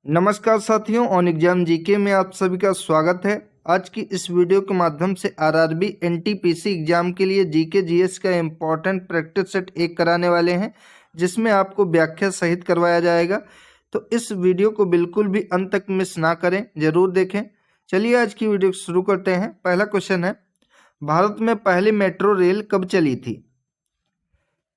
नमस्कार साथियों, on exam GK में आप सभी का स्वागत है। आज की इस वीडियो के माध्यम से आरआरबी एनटीपीसी एग्जाम के लिए जीके जीएस का इम्पोर्टेंट प्रैक्टिस सेट 1 कराने वाले हैं, जिसमें आपको व्याख्या सहित करवाया जाएगा। तो इस वीडियो को बिल्कुल भी अंत तक मिस ना करें, जरूर देखें। चलिए आज की वीडियो शुरू करते हैं। पहला क्वेश्चन है, भारत में पहली मेट्रो रेल कब चली थी?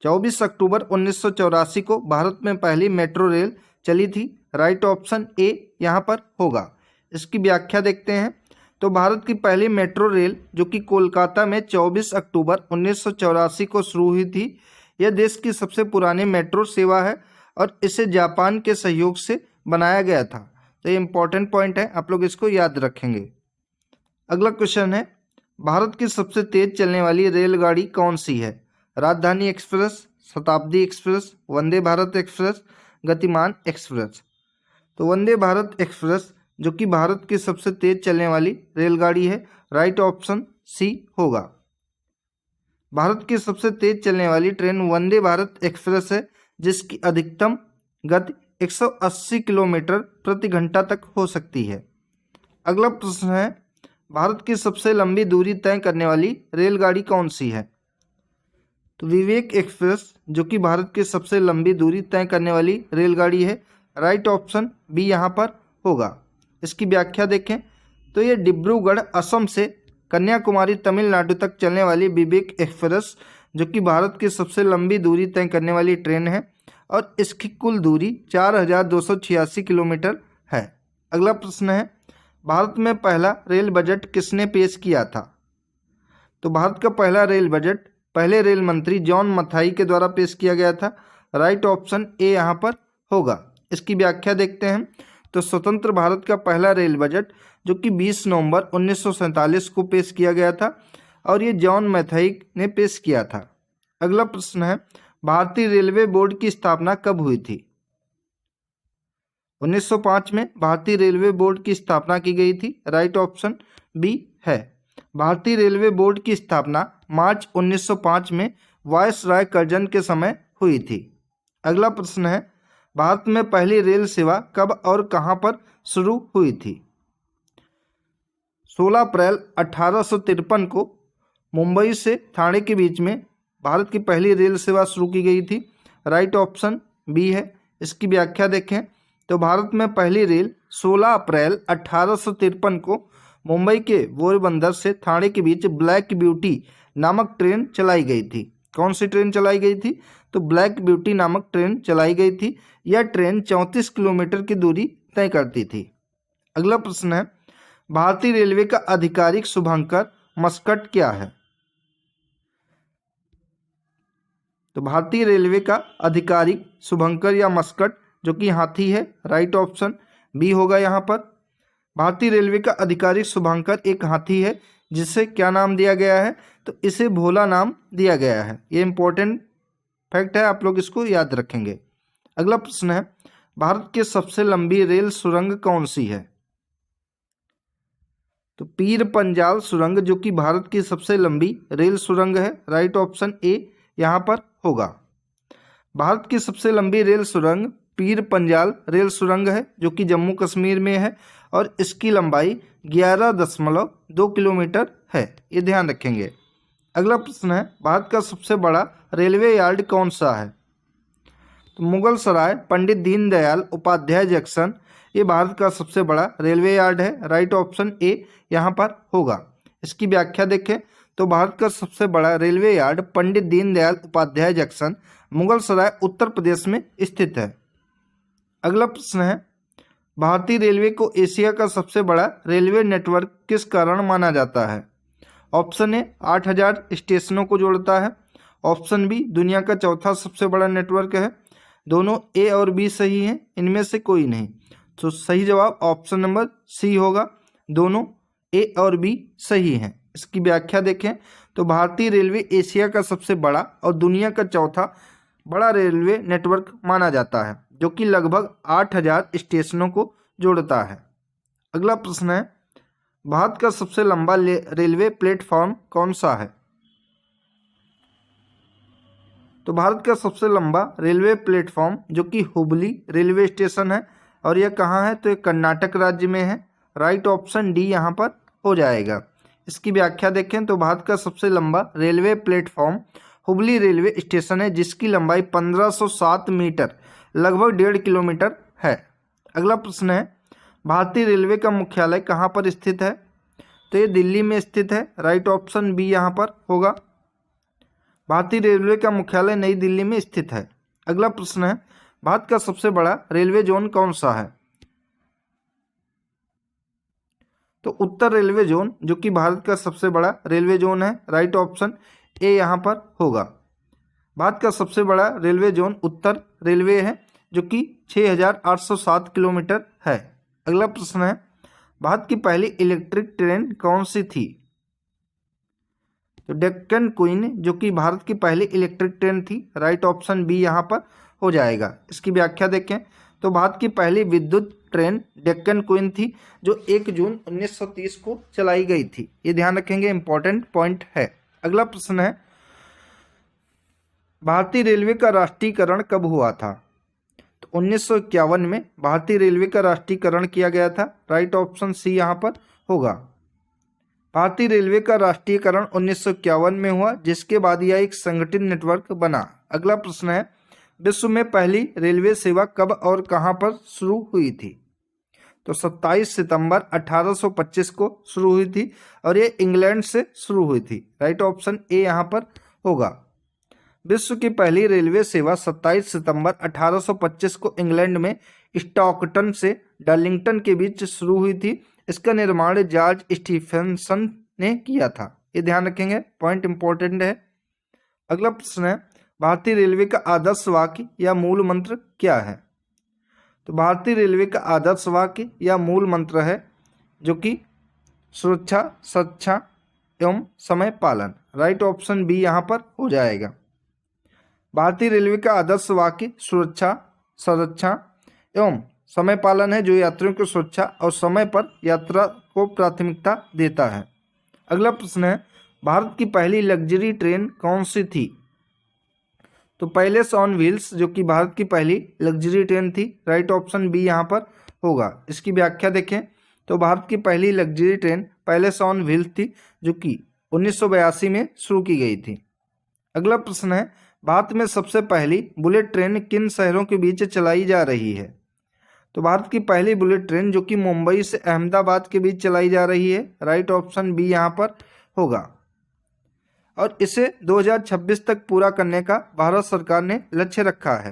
24 अक्टूबर 1984 को भारत में पहली मेट्रो रेल चली थी। राइट ऑप्शन ए यहाँ पर होगा। इसकी व्याख्या देखते हैं। तो भारत की पहली मेट्रो रेल जो कि कोलकाता में 24 अक्टूबर 1984 को शुरू हुई थी, यह देश की सबसे पुरानी मेट्रो सेवा है और इसे जापान के सहयोग से बनाया गया था। तो ये इंपॉर्टेंट पॉइंट है, आप लोग इसको याद रखेंगे। अगला क्वेश्चन है, भारत की सबसे तेज चलने वाली रेलगाड़ी कौन सी है? राजधानी एक्सप्रेस, शताब्दी एक्सप्रेस, वंदे भारत एक्सप्रेस, गतिमान एक्सप्रेस। तो वंदे भारत एक्सप्रेस जो कि भारत की सबसे तेज चलने वाली रेलगाड़ी है। राइट ऑप्शन सी होगा। भारत की सबसे तेज चलने वाली ट्रेन वंदे भारत एक्सप्रेस है, जिसकी अधिकतम गति 180 किलोमीटर प्रति घंटा तक हो सकती है। अगला प्रश्न है, भारत की सबसे लंबी दूरी तय करने वाली रेलगाड़ी कौन सी है? तो विवेक एक्सप्रेस जो कि भारत की सबसे लंबी दूरी तय करने वाली रेलगाड़ी है। राइट ऑप्शन बी यहाँ पर होगा। इसकी व्याख्या देखें तो ये डिब्रूगढ़ असम से कन्याकुमारी तमिलनाडु तक चलने वाली विवेक एक्सप्रेस जो कि भारत की सबसे लंबी दूरी तय करने वाली ट्रेन है और इसकी कुल दूरी 4286 किलोमीटर है। अगला प्रश्न है, भारत में पहला रेल बजट किसने पेश किया था? तो भारत का पहला रेल बजट पहले रेल मंत्री जॉन मथाई के द्वारा पेश किया गया था। राइट ऑप्शन ए यहाँ पर होगा। इसकी व्याख्या देखते हैं। तो स्वतंत्र भारत का पहला रेल बजट जो कि 20 नवंबर 1947 को पेश किया गया था और ये जॉन मथाई ने पेश किया था। अगला प्रश्न है, भारतीय रेलवे बोर्ड की स्थापना कब हुई थी? 1905 में भारतीय रेलवे बोर्ड की स्थापना की गई थी। राइट ऑप्शन बी है। भारतीय रेलवे बोर्ड की स्थापना मार्च 1905 में वायसराय कर्जन के समय हुई थी। अगला प्रश्न है, भारत में पहली रेल सेवा कब और कहां पर शुरू हुई थी? 16 अप्रैल 1853 को मुंबई से ठाणे के बीच में भारत की पहली रेल सेवा शुरू की गई थी। राइट ऑप्शन बी है। इसकी व्याख्या देखें तो भारत में पहली रेल 16 अप्रैल 1853 को मुंबई के पोरबंदर से ठाणे के बीच ब्लैक ब्यूटी नामक ट्रेन चलाई गई थी। कौन सी ट्रेन चलाई गई थी? तो ब्लैक ब्यूटी नामक ट्रेन चलाई गई थी। यह ट्रेन 34 किलोमीटर की दूरी तय करती थी। अगला प्रश्न है, भारतीय रेलवे का आधिकारिक शुभंकर मस्कट क्या है? तो भारतीय रेलवे का आधिकारिक शुभंकर या मस्कट जो कि हाथी है। राइट ऑप्शन बी होगा यहाँ पर। भारतीय रेलवे का आधिकारिक शुभंकर एक हाथी है, जिसे क्या नाम दिया गया है? तो इसे भोला नाम दिया गया है। ये इंपॉर्टेंट फैक्ट है, आप लोग इसको याद रखेंगे। अगला प्रश्न है, भारत की सबसे लंबी रेल सुरंग कौन सी है? तो पीर पंजाल सुरंग जो कि भारत की सबसे लंबी रेल सुरंग है। राइट ऑप्शन ए यहाँ पर होगा। भारत की सबसे लंबी रेल सुरंग पीर पंजाल रेल सुरंग है, जो कि जम्मू कश्मीर में है और इसकी लंबाई 11.2 किलोमीटर है। ये ध्यान रखेंगे। अगला प्रश्न है, भारत का सबसे बड़ा रेलवे यार्ड कौन सा है? तो मुगल सराय पंडित दीनदयाल उपाध्याय जंक्शन ये भारत का सबसे बड़ा रेलवे यार्ड है। राइट ऑप्शन ए यहाँ पर होगा। इसकी व्याख्या देखें तो भारत का सबसे बड़ा railway yard Pandit Deendayal Upadhyay junction Mughal सराय उत्तर प्रदेश में स्थित है। अगला प्रश्न है, भारतीय रेलवे को एशिया का सबसे बड़ा रेलवे नेटवर्क किस कारण माना जाता है? ऑप्शन ए 8000 स्टेशनों को जोड़ता है। ऑप्शन बी दुनिया का चौथा सबसे बड़ा नेटवर्क है। दोनों ए और बी सही हैं, इनमें से कोई नहीं। तो सही जवाब ऑप्शन नंबर सी होगा। दोनों ए और बी सही हैं। इसकी व्याख्या देखें तो भारतीय रेलवे एशिया का सबसे बड़ा और दुनिया का चौथा बड़ा रेलवे नेटवर्क माना जाता है, जो कि लगभग 8000 स्टेशनों को जोड़ता है। अगला प्रश्न है, भारत का सबसे लंबा रेलवे प्लेटफॉर्म कौन सा है? तो भारत का सबसे लंबा रेलवे प्लेटफॉर्म जो कि हुबली रेलवे स्टेशन है। और यह कहाँ है? तो ये कर्नाटक राज्य में है। राइट ऑप्शन डी यहाँ पर हो जाएगा। इसकी व्याख्या देखें तो भारत का सबसे लंबा railway platform Hubli railway station है, जिसकी लंबाई 1507 मीटर लगभग 1.5 किलोमीटर है। अगला प्रश्न है, भारतीय रेलवे का मुख्यालय कहाँ पर स्थित है? तो ये दिल्ली में स्थित है। राइट ऑप्शन बी यहाँ पर होगा। भारतीय रेलवे का मुख्यालय नई दिल्ली में स्थित है। अगला प्रश्न है, भारत का सबसे बड़ा रेलवे जोन कौन सा है? तो उत्तर रेलवे जोन जो कि भारत का सबसे बड़ा रेलवे जोन है। राइट ऑप्शन ए यहाँ पर होगा। भारत का सबसे बड़ा रेलवे जोन उत्तर रेलवे है, जो कि 6807 किलोमीटर है। अगला प्रश्न है, भारत की पहली इलेक्ट्रिक ट्रेन कौन सी थी? तो डेक्कन क्वीन जो कि भारत की पहली इलेक्ट्रिक ट्रेन थी। राइट ऑप्शन बी यहाँ पर हो जाएगा। इसकी व्याख्या देखें तो भारत की पहली विद्युत ट्रेन डेक्कन क्वीन थी, जो 1 जून 1930 को चलाई गई थी। ये ध्यान रखेंगे, इंपॉर्टेंट पॉइंट है। अगला प्रश्न है, भारतीय रेलवे का राष्ट्रीयकरण कब हुआ था? तो 1951 में भारतीय रेलवे का राष्ट्रीयकरण किया गया था। राइट ऑप्शन सी यहाँ पर होगा। भारतीय रेलवे का राष्ट्रीयकरण 1951 में हुआ, जिसके बाद यह एक संगठित नेटवर्क बना। अगला प्रश्न है, विश्व में पहली रेलवे सेवा कब और कहां पर शुरू हुई थी? तो 27 सितंबर 1825 को शुरू हुई थी और ये इंग्लैंड से शुरू हुई थी। राइट ऑप्शन ए यहाँ पर होगा। विश्व की पहली रेलवे सेवा 27 सितंबर 1825 को इंग्लैंड में स्टॉकटन से डार्लिंगटन के बीच शुरू हुई थी। इसका निर्माण जॉर्ज स्टीफेंसन ने किया था। ये ध्यान रखेंगे, पॉइंट इंपॉर्टेंट है। अगला प्रश्न है, भारतीय रेलवे का आदर्श वाक्य या मूल मंत्र क्या है? तो भारतीय रेलवे का आदर्श वाक्य या मूल मंत्र है जो कि सुरक्षा, सच्छा एवं समय पालन। राइट ऑप्शन बी यहाँ पर हो जाएगा। भारतीय रेलवे का आदर्श वाक्य सुरक्षा, संरक्षा एवं समय पालन है, जो यात्रियों की सुरक्षा और समय पर यात्रा को प्राथमिकता देता है। अगला प्रश्न है, भारत की पहली लग्जरी ट्रेन कौन सी थी? तो पैलेस ऑन व्हील्स जो कि भारत की पहली लग्जरी ट्रेन थी। राइट ऑप्शन बी यहाँ पर होगा। इसकी व्याख्या देखें तो भारत की पहली luxury train palace on wheels थी, जो कि 1982 में शुरू की गई थी। अगला प्रश्न है, भारत में सबसे पहली बुलेट ट्रेन किन शहरों के बीच चलाई जा रही है? तो भारत की पहली बुलेट ट्रेन जो कि मुंबई से अहमदाबाद के बीच चलाई जा रही है। राइट ऑप्शन बी यहाँ पर होगा और इसे 2026 तक पूरा करने का भारत सरकार ने लक्ष्य रखा है।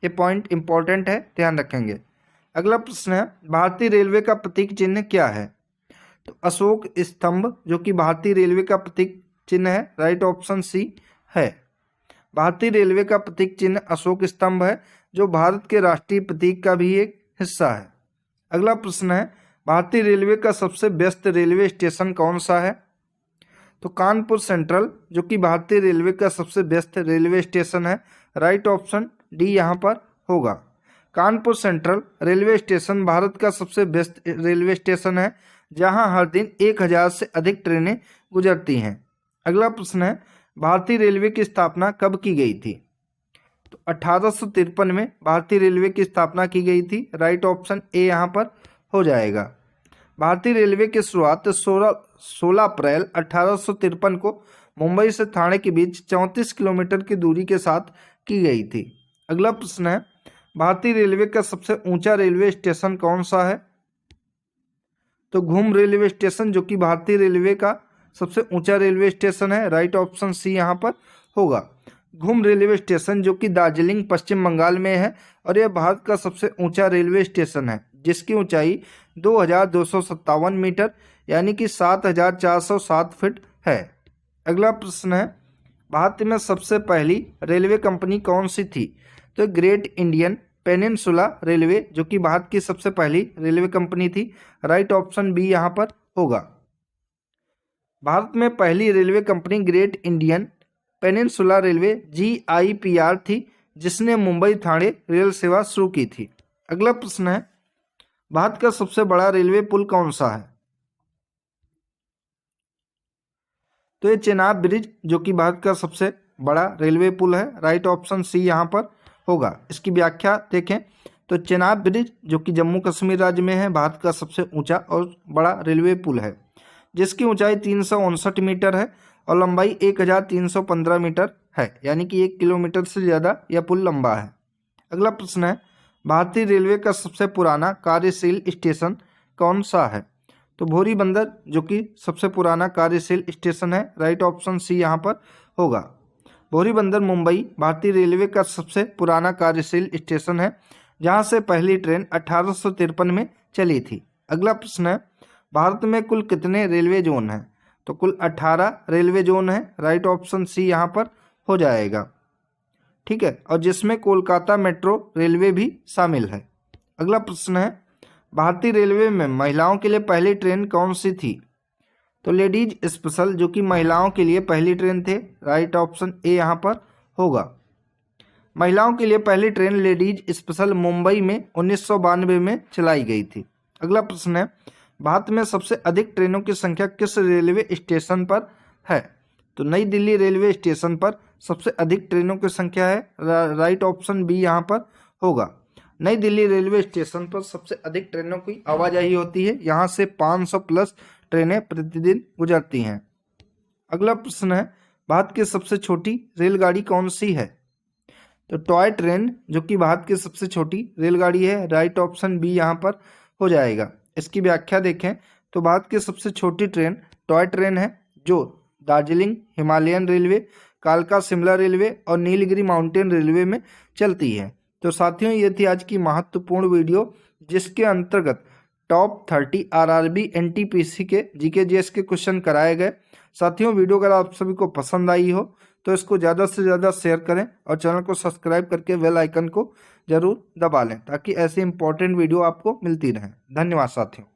ये पॉइंट इंपॉर्टेंट है, ध्यान रखेंगे। अगला प्रश्न है, भारतीय रेलवे का प्रतीक चिन्ह क्या है? तो अशोक स्तंभ जो कि भारतीय रेलवे का प्रतीक चिन्ह है। राइट ऑप्शन सी है। भारतीय रेलवे का प्रतीक चिन्ह अशोक स्तंभ है, जो भारत के राष्ट्रीय प्रतीक का भी एक हिस्सा है। अगला प्रश्न है, भारतीय रेलवे का सबसे व्यस्त रेलवे स्टेशन कौन सा है? तो कानपुर सेंट्रल जो कि भारतीय रेलवे का सबसे व्यस्त रेलवे स्टेशन है। राइट ऑप्शन डी यहाँ पर होगा। Kanpur central railway station Bharat का सबसे व्यस्त रेलवे स्टेशन है, जहां हर दिन 1000 से अधिक ट्रेनें गुजरती हैं। अगला प्रश्न है, भारतीय रेलवे की स्थापना कब की गई थी? तो 1853 में भारतीय रेलवे की स्थापना की गई थी। राइट ऑप्शन ए यहाँ पर हो जाएगा। भारतीय रेलवे की शुरुआत 16 अप्रैल 1853 को मुंबई से ठाणे के बीच 34 किलोमीटर की दूरी के साथ की गई थी। अगला प्रश्न है, भारतीय रेलवे का सबसे ऊंचा रेलवे स्टेशन कौन सा है? तो घूम रेलवे स्टेशन जो कि भारतीय रेलवे का सबसे ऊंचा रेलवे स्टेशन है। राइट ऑप्शन सी यहाँ पर होगा। घूम रेलवे स्टेशन जो कि दार्जिलिंग पश्चिम बंगाल में है और यह भारत का सबसे ऊंचा रेलवे स्टेशन है, जिसकी ऊंचाई 2257 मीटर यानी कि 7407 फीट है। अगला प्रश्न है, भारत में सबसे पहली रेलवे कंपनी कौन सी थी? तो ग्रेट इंडियन पेनिनसुला रेलवे जो कि भारत की सबसे पहली रेलवे कंपनी थी। राइट ऑप्शन बी यहाँ पर होगा। भारत में पहली railway company great Indian peninsula railway GIPR थी, जिसने मुंबई ठाणे रेल सेवा शुरू की थी। अगला प्रश्न है, भारत का सबसे बड़ा रेलवे पुल कौन सा है? तो ये चेनाब ब्रिज जो कि भारत का सबसे बड़ा रेलवे पुल है। राइट ऑप्शन सी यहाँ पर होगा। इसकी व्याख्या देखें तो चेनाब ब्रिज जो कि जम्मू कश्मीर राज्य में है, भारत का सबसे ऊंचा और बड़ा रेलवे पुल है, जिसकी ऊंचाई 359 मीटर है और लंबाई 1315 मीटर है, यानी कि 1 किलोमीटर से ज़्यादा यह पुल लंबा है। अगला प्रश्न है, भारतीय रेलवे का सबसे पुराना कार्यशील स्टेशन कौन सा है? तो भोरी बंदर जो कि सबसे पुराना कार्यशील स्टेशन है, राइट ऑप्शन सी यहाँ पर होगा। भोरी बंदर मुंबई भारतीय रेलवे का सबसे पुराना कार्यशील स्टेशन है, जहाँ से पहली ट्रेन 1853 में चली थी। अगला प्रश्न है, भारत में कुल कितने रेलवे जोन हैं? तो कुल 18 रेलवे जोन है, राइट ऑप्शन सी यहाँ पर हो जाएगा। ठीक है, और जिसमें कोलकाता मेट्रो रेलवे भी शामिल है। अगला प्रश्न है, भारतीय रेलवे में महिलाओं के लिए पहली ट्रेन कौन सी थी? तो लेडीज स्पेशल जो कि महिलाओं के लिए पहली ट्रेन थे, राइट ऑप्शन ए यहाँ पर होगा। महिलाओं के लिए पहली ट्रेन लेडीज स्पेशल मुंबई में 1992 में चलाई गई थी। अगला प्रश्न है, भारत में सबसे अधिक ट्रेनों की संख्या किस रेलवे स्टेशन पर है? तो नई दिल्ली रेलवे स्टेशन पर सबसे अधिक ट्रेनों की संख्या है, राइट ऑप्शन बी यहाँ पर होगा। नई दिल्ली रेलवे स्टेशन पर सबसे अधिक ट्रेनों की आवाजाही होती है, यहाँ से 500 प्लस ट्रेनें प्रतिदिन गुजरती हैं। अगला प्रश्न है, भारत की सबसे छोटी रेलगाड़ी कौन सी है? तो टॉय ट्रेन जो कि भारत की सबसे छोटी रेलगाड़ी है, राइट ऑप्शन बी यहाँ पर हो जाएगा। इसकी व्याख्या देखें तो भारत की सबसे छोटी ट्रेन टॉय ट्रेन है, जो दार्जिलिंग हिमालयन रेलवे, कालका शिमला रेलवे और नीलगिरी माउंटेन रेलवे में चलती है। तो साथियों, ये थी आज की महत्वपूर्ण वीडियो, जिसके अंतर्गत टॉप 30 आरआरबी एनटीपीसी के जीके जीएस के क्वेश्चन कराए गए। साथियों, वीडियो अगर आप सभी को पसंद आई हो तो इसको ज़्यादा से ज़्यादा शेयर करें और चैनल को सब्सक्राइब करके बेल आइकन को जरूर दबा लें, ताकि ऐसी इंपॉर्टेंट वीडियो आपको मिलती रहें। धन्यवाद साथियों।